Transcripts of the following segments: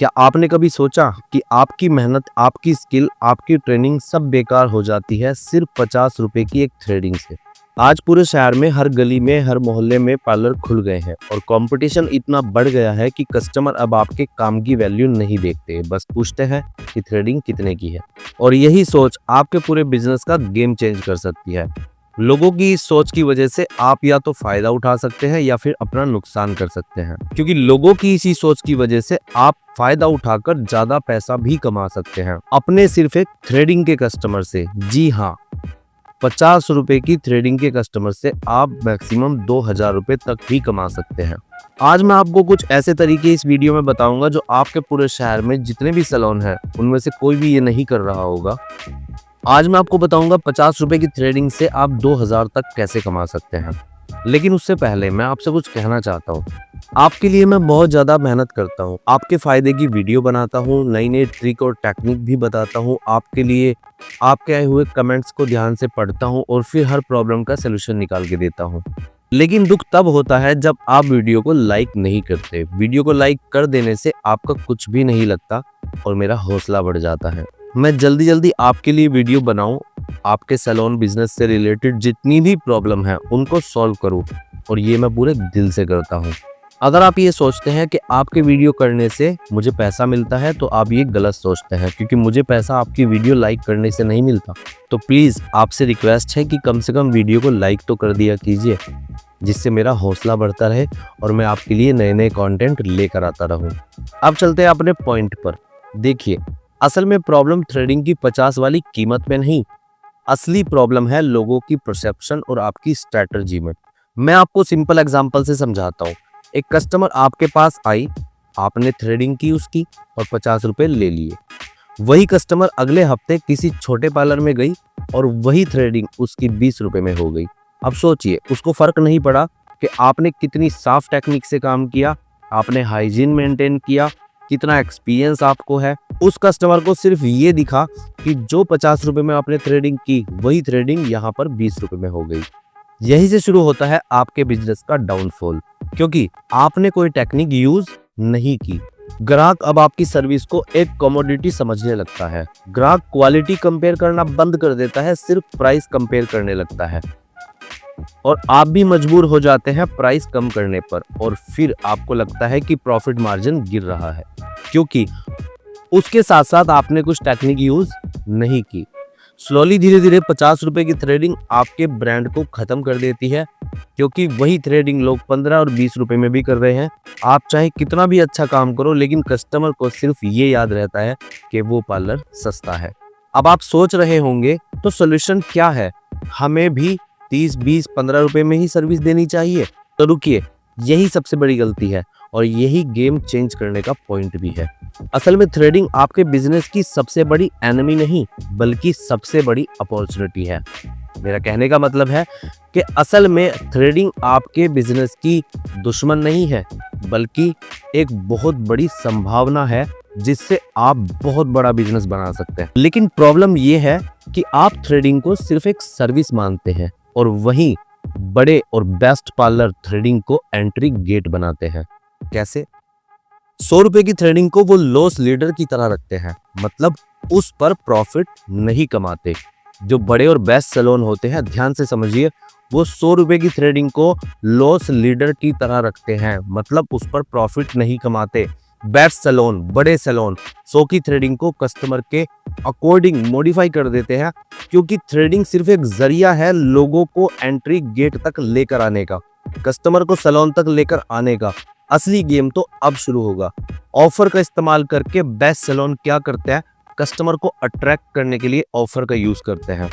क्या आपने कभी सोचा कि आपकी मेहनत, आपकी स्किल, आपकी ट्रेनिंग सब बेकार हो जाती है सिर्फ 50 रुपए की एक थ्रेडिंग से? आज पूरे शहर में हर गली में, हर मोहल्ले में पार्लर खुल गए हैं और कंपटीशन इतना बढ़ गया है कि कस्टमर अब आपके काम की वैल्यू नहीं देखते, बस पूछते हैं कि थ्रेडिंग कितने की है। और यही सोच आपके पूरे बिजनेस का गेम चेंज कर सकती है। लोगों की इस सोच की वजह से आप या तो फायदा उठा सकते हैं या फिर अपना नुकसान कर सकते हैं, क्योंकि लोगों की इसी सोच की वजह से आप फायदा उठाकर ज्यादा पैसा भी कमा सकते हैं अपने सिर्फ एक थ्रेडिंग के कस्टमर से। जी हाँ, 50 रुपए की थ्रेडिंग के कस्टमर से आप मैक्सिमम 2000 रुपए तक भी कमा सकते हैं। आज मैं आपको कुछ ऐसे तरीके इस वीडियो में बताऊंगा जो आपके पूरे शहर में जितने भी सैलून हैं उनमें से कोई भी ये नहीं कर रहा होगा। आज मैं आपको बताऊंगा 50 रुपए की थ्रेडिंग से आप 2000 तक कैसे कमा सकते हैं। लेकिन उससे पहले मैं आपसे कुछ कहना चाहता हूँ। आपके लिए मैं बहुत ज़्यादा मेहनत करता हूँ, आपके फ़ायदे की वीडियो बनाता हूँ, नई नई ट्रिक और टेक्निक भी बताता हूँ आपके लिए। आपके आए हुए कमेंट्स को ध्यान से पढ़ता हूँ और फिर हर प्रॉब्लम का सलूशन निकाल के देता हूँ। लेकिन दुख तब होता है जब आप वीडियो को लाइक नहीं करते। वीडियो को लाइक कर देने से आपका कुछ भी नहीं लगता और मेरा हौसला बढ़ जाता है। मैं जल्दी जल्दी आपके लिए वीडियो बनाऊं, आपके सैलून बिजनेस से रिलेटेड जितनी भी प्रॉब्लम है उनको सॉल्व करूं, और ये मैं पूरे दिल से करता हूं। अगर आप ये सोचते हैं कि आपके वीडियो करने से मुझे पैसा मिलता है तो आप ये गलत सोचते हैं, क्योंकि मुझे पैसा आपकी वीडियो लाइक करने से नहीं मिलता। तो प्लीज़ आपसे रिक्वेस्ट है कि कम से कम वीडियो को लाइक तो कर दिया कीजिए, जिससे मेरा हौसला बढ़ता रहे और मैं आपके लिए नए नए कंटेंट लेकर आता रहूं। अब चलते हैं अपने पॉइंट पर। देखिए, असल में प्रॉब्लम थ्रेडिंग की 50 वाली कीमत में नहीं, असली प्रॉब्लम है लोगों की परसेप्शन और आपकी स्ट्रैटेजी में। मैं आपको सिंपल एग्जांपल से समझाता हूँ। एक कस्टमर आपके पास आई, आपने थ्रेडिंग की उसकी और 50 रुपए ले लिए। वही कस्टमर अगले हफ्ते किसी छोटे पार्लर में गई और वही थ्रेडिंग उसकी 20 रुपए में हो गई। अब सोचिए, उसको फर्क नहीं पड़ा कि आपने कितनी साफ टेक्निक से काम किया, आपने हाइजीन मेंटेन किया, कितना एक्सपीरियंस आपको है। उस कस्टमर को सिर्फ ये दिखा कि जो 50 रुपए में आपने थ्रेडिंग की वही थ्रेडिंग यहाँ पर 20 रुपए में हो गई। यही से शुरू होता है आपके बिजनेस का डाउनफॉल, क्योंकि आपने कोई टेक्निक यूज नहीं की। ग्राहक अब आपकी सर्विस को एक कमोडिटी समझने लगता है। ग्राहक क्वालिटी कंपेयर करना बंद कर देता है, सिर्फ प्राइस कंपेयर करने लगता है, और आप भी मजबूर हो जाते हैं प्राइस कम करने पर। और फिर आपको लगता है कि प्रॉफिट मार्जिन गिर रहा है, क्योंकि उसके साथ साथ आपने कुछ टेक्निक यूज नहीं की। स्लोली धीरे धीरे 50 रुपए की थ्रेडिंग आपके ब्रांड को खत्म कर देती है, क्योंकि वही थ्रेडिंग लोग 15 और 20 रुपए में भी कर रहे हैं। आप चाहे कितना भी अच्छा काम करो, लेकिन कस्टमर को सिर्फ ये याद रहता है कि वो पार्लर सस्ता है। अब आप सोच रहे होंगे तो सोल्यूशन क्या है, हमें भी 30, 20, 15 रुपए में ही सर्विस देनी चाहिए? तो रुकिए, यही सबसे बड़ी गलती है और यही गेम चेंज करने का पॉइंट भी है। असल में थ्रेडिंग आपके बिजनेस की सबसे बड़ी एनिमी नहीं, बल्कि सबसे बड़ी अपॉर्चुनिटी है। मेरा कहने का मतलब है कि असल में थ्रेडिंग आपके बिजनेस की दुश्मन नहीं है, बल्कि एक बहुत बड़ी संभावना है जिससे आप बहुत बड़ा बिजनेस बना सकते हैं। लेकिन प्रॉब्लम यह है कि आप थ्रेडिंग को सिर्फ एक सर्विस मानते हैं और वहीं बड़े और बेस्ट पार्लर थ्रेडिंग को एंट्री गेट बनाते हैं। कैसे? 100 रुपए की थ्रेडिंग को वो लॉस लीडर की तरह रखते हैं, मतलब उस पर प्रॉफिट नहीं कमाते। जो बड़े और बेस्ट सैलून होते हैं, ध्यान से समझिए, वो 100 रुपए की थ्रेडिंग को लॉस लीडर की तरह रखते हैं, मतलब उस पर प्रॉफिट नहीं कमाते। बेस्ट सैलून, बड़े सैलून 100 की थ्रेडिंग को कस्टमर के अकॉर्डिंग मॉडिफाई कर देते हैं, क्योंकि थ्रेडिंग सिर्फ एक जरिया है लोगों को एंट्री गेट तक लेकर आने का, कस्टमर को सैलून तक लेकर आने का। असली गेम तो अब शुरू होगा। ऑफर का इस्तेमाल करके बेस्ट सैलून क्या करते हैं, कस्टमर को अट्रैक्ट करने के लिए ऑफर का यूज करते हैं,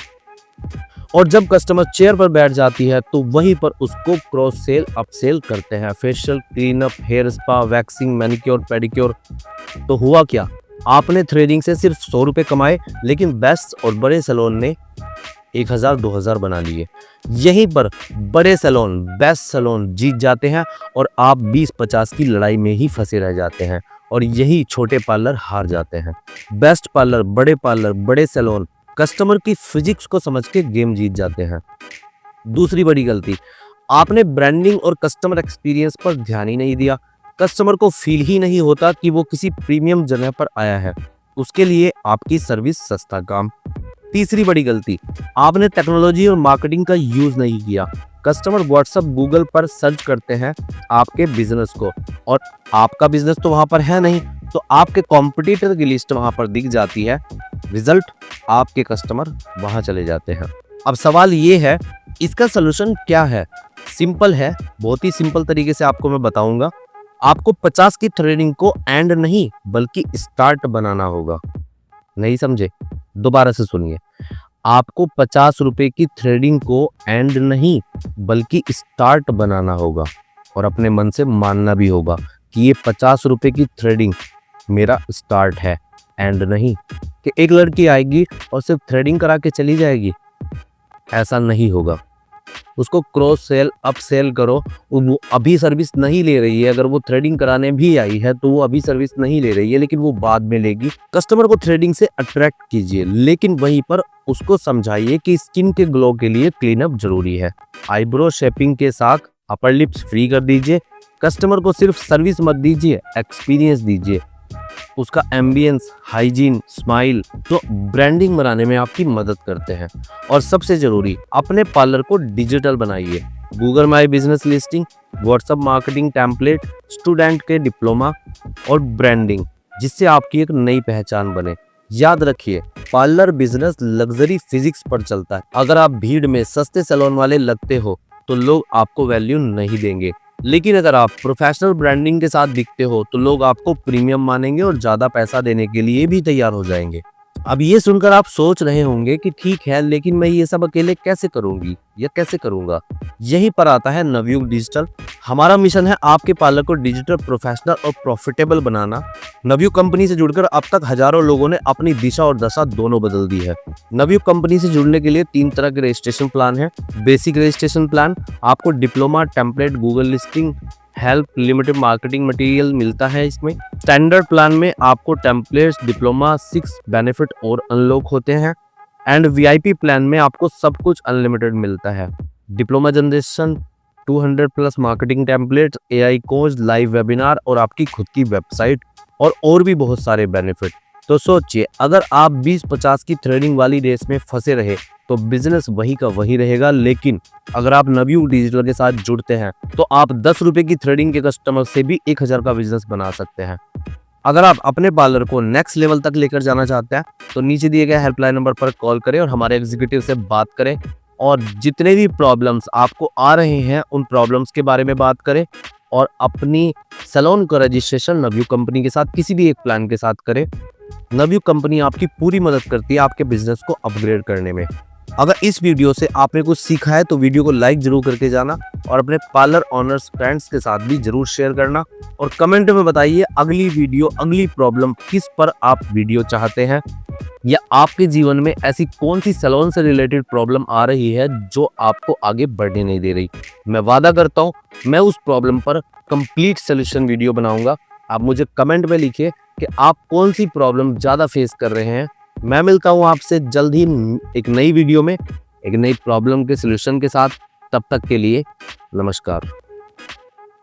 और जब कस्टमर चेयर पर बैठ जाती है तो वहीं पर उसको क्रॉस सेल अपसेल करते हैं। Facial, cleanup, hair spa, waxing, manicure, pedicure. तो हुआ क्या, आपने थ्रेडिंग से सिर्फ 100 रुपए कमाए, लेकिन बेस्ट और बड़े सैलून ने 1000, 2000 बना लिए। यहीं पर बड़े सैलून, बेस्ट सैलून जीत जाते हैं और आप 20-50 की लड़ाई में ही फंसे रह जाते हैं, और यही छोटे पार्लर हार जाते हैं। बेस्ट पार्लर, बड़े सैलून कस्टमर की फिजिक्स को समझ के गेम जीत जाते हैं। दूसरी बड़ी गलती, आपने ब्रांडिंग और कस्टमर एक्सपीरियंस पर ध्यान ही नहीं दिया। कस्टमर को फील ही नहीं होता कि वो किसी प्रीमियम जगह पर आया है। उसके लिए आपकी सर्विस सस्ता काम। तीसरी बड़ी गलती, आपने टेक्नोलॉजी और मार्केटिंग का यूज नहीं किया। कस्टमर व्हाट्सएप गूगल पर सर्च करते हैं आपके बिजनेस को, और आपका बिजनेस तो वहां पर है नहीं, तो आपके कॉम्पिटिटर की लिस्ट वहां पर दिख जाती है। रिजल्ट, आपके कस्टमर वहां चले जाते हैं। अब सवाल ये है, इसका सोल्यूशन क्या है? सिंपल है, बहुत ही सिंपल तरीके से आपको मैं बताऊंगा। आपको 50 की थ्रेडिंग को एंड नहीं बल्कि स्टार्ट बनाना होगा। नहीं समझे? दोबारा से सुनिए। आपको 50 रुपए की थ्रेडिंग को एंड नहीं बल्कि स्टार्ट बनाना होगा, और अपने मन से मानना भी होगा कि ये 50 रुपए की थ्रेडिंग मेरा स्टार्ट है, एंड नहीं कि एक लड़की आएगी और सिर्फ थ्रेडिंग करा के चली जाएगी। ऐसा नहीं होगा। उसको क्रॉस सेल अप सेल करो। वो अभी सर्विस नहीं ले रही है, अगर वो थ्रेडिंग कराने भी आई है तो वो अभी सर्विस नहीं ले रही है, लेकिन वो बाद में लेगी। कस्टमर को थ्रेडिंग से अट्रैक्ट कीजिए, लेकिन वहीं पर उसको समझाइए कि स्किन के ग्लो के लिए क्लीन अप जरूरी है। आईब्रो शेपिंग के साथ अपर लिप्स फ्री कर दीजिए। कस्टमर को सिर्फ सर्विस मत दीजिए, एक्सपीरियंस दीजिए। उसका एम्बियंस, हाइजीन, स्माइल तो ब्रांडिंग बनाने में आपकी मदद करते हैं। और सबसे जरूरी, अपने पार्लर को डिजिटल बनाइए। Google my business listing, WhatsApp marketing template, student के डिप्लोमा और ब्रांडिंग, जिससे आपकी एक नई पहचान बने। याद रखिए, पार्लर बिजनेस लग्जरी फिजिक्स पर चलता है। अगर आप भीड़ में सस्ते सैलून वाले लगते हो तो लोग आपको वैल्यू नहीं देंगे, लेकिन अगर आप प्रोफेशनल ब्रांडिंग के साथ दिखते हो तो लोग आपको प्रीमियम मानेंगे और ज्यादा पैसा देने के लिए भी तैयार हो जाएंगे। अब ये सुनकर आप सोच रहे होंगे कि ठीक है, लेकिन मैं ये सब अकेले कैसे करूंगी या कैसे करूंगा? यहीं पर आता है नवयुग डिजिटल। हमारा मिशन है आपके पार्लर को डिजिटल, प्रोफेशनल और प्रॉफिटेबल बनाना। नवयुग कंपनी से जुड़कर अब तक हजारों लोगों ने अपनी दिशा और दशा दोनों बदल दी है। नवयुग कंपनी से जुड़ने के लिए 3 तरह के रजिस्ट्रेशन प्लान है। बेसिक रजिस्ट्रेशन प्लान, आपको diploma, template, Google listing, help, limited marketing material मिलता है इसमें। स्टैंडर्ड प्लान में आपको टेम्पलेट्स, डिप्लोमा, 6 बेनिफिट और अनलॉक होते हैं। एंड वीआईपी प्लान में आपको सब कुछ अनलिमिटेड मिलता है। Diploma generation, 200 plus marketing templates, AI course, live webinar और आपकी खुद की वेबसाइट और भी बहुत सारे बेनिफिट। तो सोचिए, अगर आप 20-50 की थ्रेडिंग वाली रेस में फंसे रहे तो बिजनेस वही का वही रहेगा। लेकिन अगर आप नवयुग डिजिटल के साथ जुड़ते हैं तो आप 10 रुपए की थ्रेडिंग के कस्टमर से भी 1000 का बिजनेस बना सकते हैं। अगर आप अपने पार्लर को नेक्स्ट लेवल तक लेकर जाना चाहते हैं तो नीचे दिए गए हेल्पलाइन नंबर पर कॉल करें और हमारे एग्जीक्यूटिव से बात करें, और जितने भी प्रॉब्लम्स आपको आ रहे हैं उन प्रॉब्लम्स के बारे में बात करें, और अपनी सैलून का रजिस्ट्रेशन नवयुग कंपनी के साथ किसी भी एक प्लान के साथ करें। नवयुग कंपनी आपकी पूरी मदद करती है आपके बिजनेस को अपग्रेड करने में। अगर इस वीडियो से आपने कुछ सीखा है तो वीडियो को लाइक जरूर करके जाना, और अपने पार्लर ऑनर्स फ्रेंड्स के साथ भी जरूर शेयर करना, और कमेंट में बताइए अगली वीडियो, अगली प्रॉब्लम किस पर आप वीडियो चाहते हैं, या आपके जीवन में ऐसी कौन सी सैलून से रिलेटेड प्रॉब्लम आ रही है जो आपको आगे बढ़ने नहीं दे रही। मैं वादा करता हूँ मैं उस प्रॉब्लम पर कंप्लीट सोल्यूशन वीडियो बनाऊंगा। आप मुझे कमेंट में लिखिए कि आप कौन सी प्रॉब्लम ज़्यादा फेस कर रहे हैं। मैं मिलता हूँ आपसे जल्द ही एक नई वीडियो में, एक नई प्रॉब्लम के सोल्यूशन के साथ। तब तक के लिए नमस्कार।